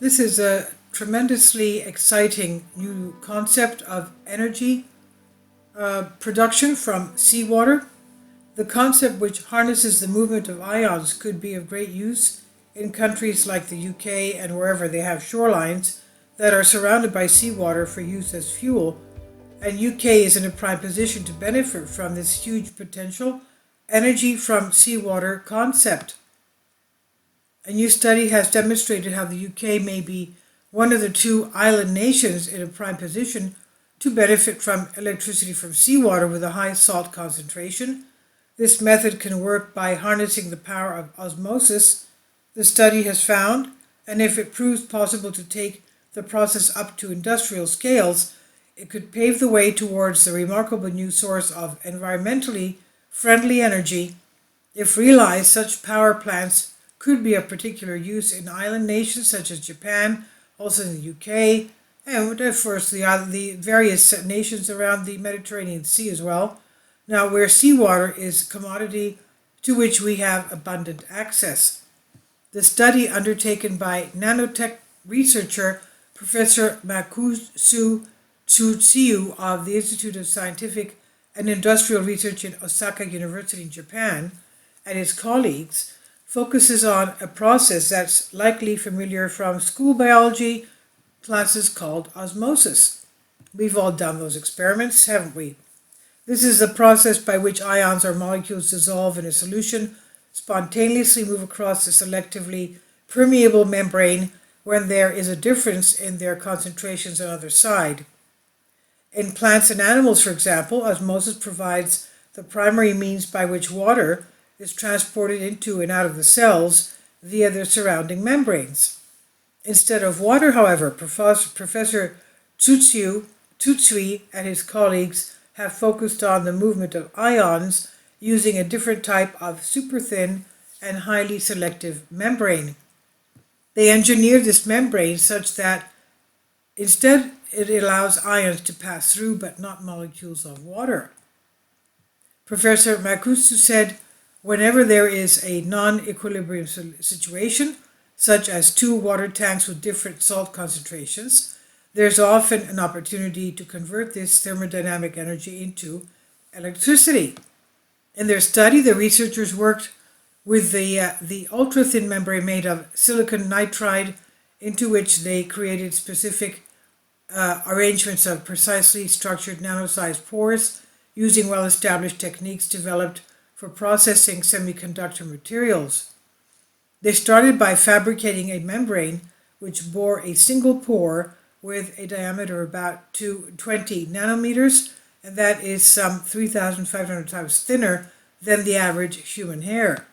This is a tremendously exciting new concept of energy production from seawater. The concept, which harnesses the movement of ions, could be of great use in countries like the UK and wherever they have shorelines that are surrounded by seawater for use as fuel. And UK is in a prime position to benefit from this huge potential energy from seawater concept. A new study has demonstrated how the UK may be one of the two island nations in a prime position to benefit from electricity from seawater with a high salt concentration. This method can work by harnessing the power of osmosis, the study has found, and if it proves possible to take the process up to industrial scales, it could pave the way towards the remarkable new source of environmentally friendly energy. If realized, such power plants could be of particular use in island nations such as Japan, also in the UK, and of course the various nations around the Mediterranean Sea as well. Now, where seawater is a commodity to which we have abundant access. The study undertaken by nanotech researcher Professor Makusu Tsutsiu of the Institute of Scientific and Industrial Research in Osaka University in Japan and his colleagues focuses on a process that's likely familiar from school biology classes called osmosis. We've all done those experiments, haven't we? This is the process by which ions or molecules dissolve in a solution, spontaneously move across a selectively permeable membrane when there is a difference in their concentrations on either side. In plants and animals, for example, osmosis provides the primary means by which water is transported into and out of the cells via their surrounding membranes. Instead of water, however, Professor Tutsui and his colleagues have focused on the movement of ions using a different type of super thin and highly selective membrane. They engineered this membrane such that instead it allows ions to pass through but not molecules of water. Professor Makusu said, whenever there is a non-equilibrium situation, such as two water tanks with different salt concentrations, there's often an opportunity to convert this thermodynamic energy into electricity. In their study, the researchers worked with the ultra-thin membrane made of silicon nitride, into which they created specific arrangements of precisely structured nano-sized pores using well-established techniques developed for processing semiconductor materials. They started by fabricating a membrane which bore a single pore with a diameter of about 20 nanometers, and that is some 3,500 times thinner than the average human hair.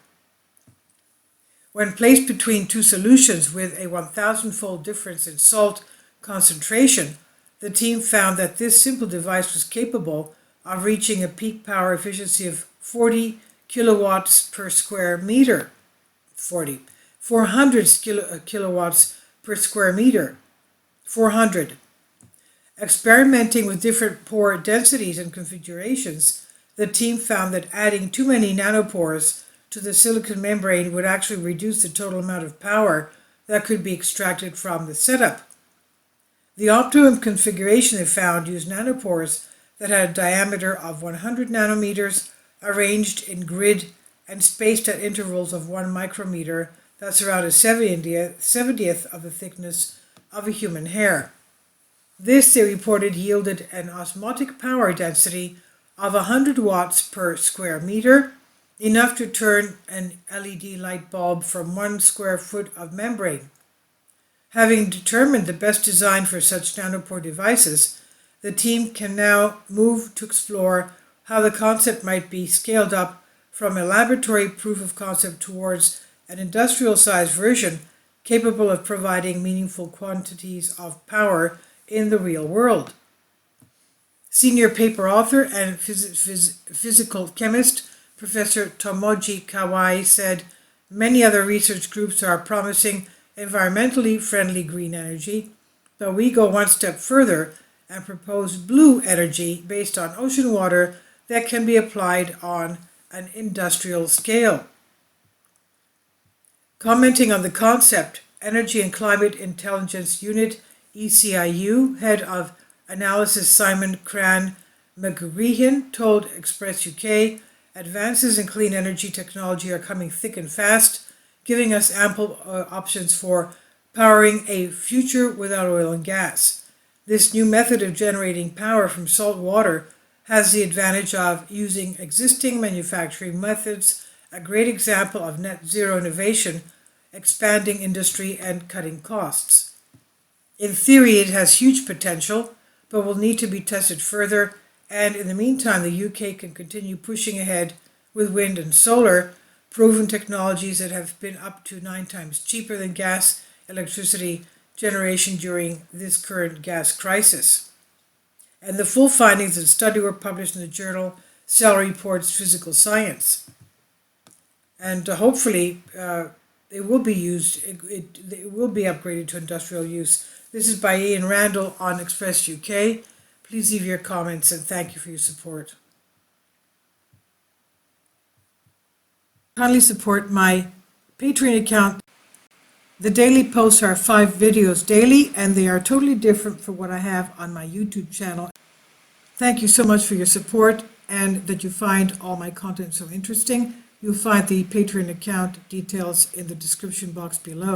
When placed between two solutions with a 1,000-fold difference in salt concentration, the team found that this simple device was capable of reaching a peak power efficiency of 40 kilowatts per square meter. 400 kilowatts per square meter. 400. Experimenting with different pore densities and configurations, the team found that adding too many nanopores to the silicon membrane would actually reduce the total amount of power that could be extracted from the setup. The optimum configuration they found used nanopores that had a diameter of 100 nanometers arranged in grid and spaced at intervals of 1 micrometer, that's around a 70th of the thickness of a human hair. This, they reported, yielded an osmotic power density of 100 watts per square meter, enough to turn an LED light bulb from 1 square foot of membrane. Having determined the best design for such nanopore devices, the team can now move to explore how the concept might be scaled up from a laboratory proof of concept towards an industrial-sized version capable of providing meaningful quantities of power in the real world. Senior paper author and physical chemist Professor Tomoji Kawai said, many other research groups are promising environmentally friendly green energy, but we go one step further and propose blue energy based on ocean water that can be applied on an industrial scale. Commenting on the concept, Energy and Climate Intelligence Unit, ECIU, head of analysis Simon Cran McGreehan told Express UK, advances in clean energy technology are coming thick and fast, giving us ample options for powering a future without oil and gas. This new method of generating power from salt water has the advantage of using existing manufacturing methods, a great example of net zero innovation, expanding industry and cutting costs. In theory, it has huge potential, but will need to be tested further, and in the meantime, the UK can continue pushing ahead with wind and solar, proven technologies that have been up to 9 times cheaper than gas electricity generation during this current gas crisis. And the full findings of the study were published in the journal Cell Reports Physical Science. And hopefully it will be used, it will be upgraded to industrial use. This is by Ian Randall on Express UK. Please leave your comments and thank you for your support. Kindly support my Patreon account. The daily posts are 5 videos daily, and they are totally different from what I have on my YouTube channel. Thank you so much for your support and that you find all my content so interesting. You'll find the Patreon account details in the description box below.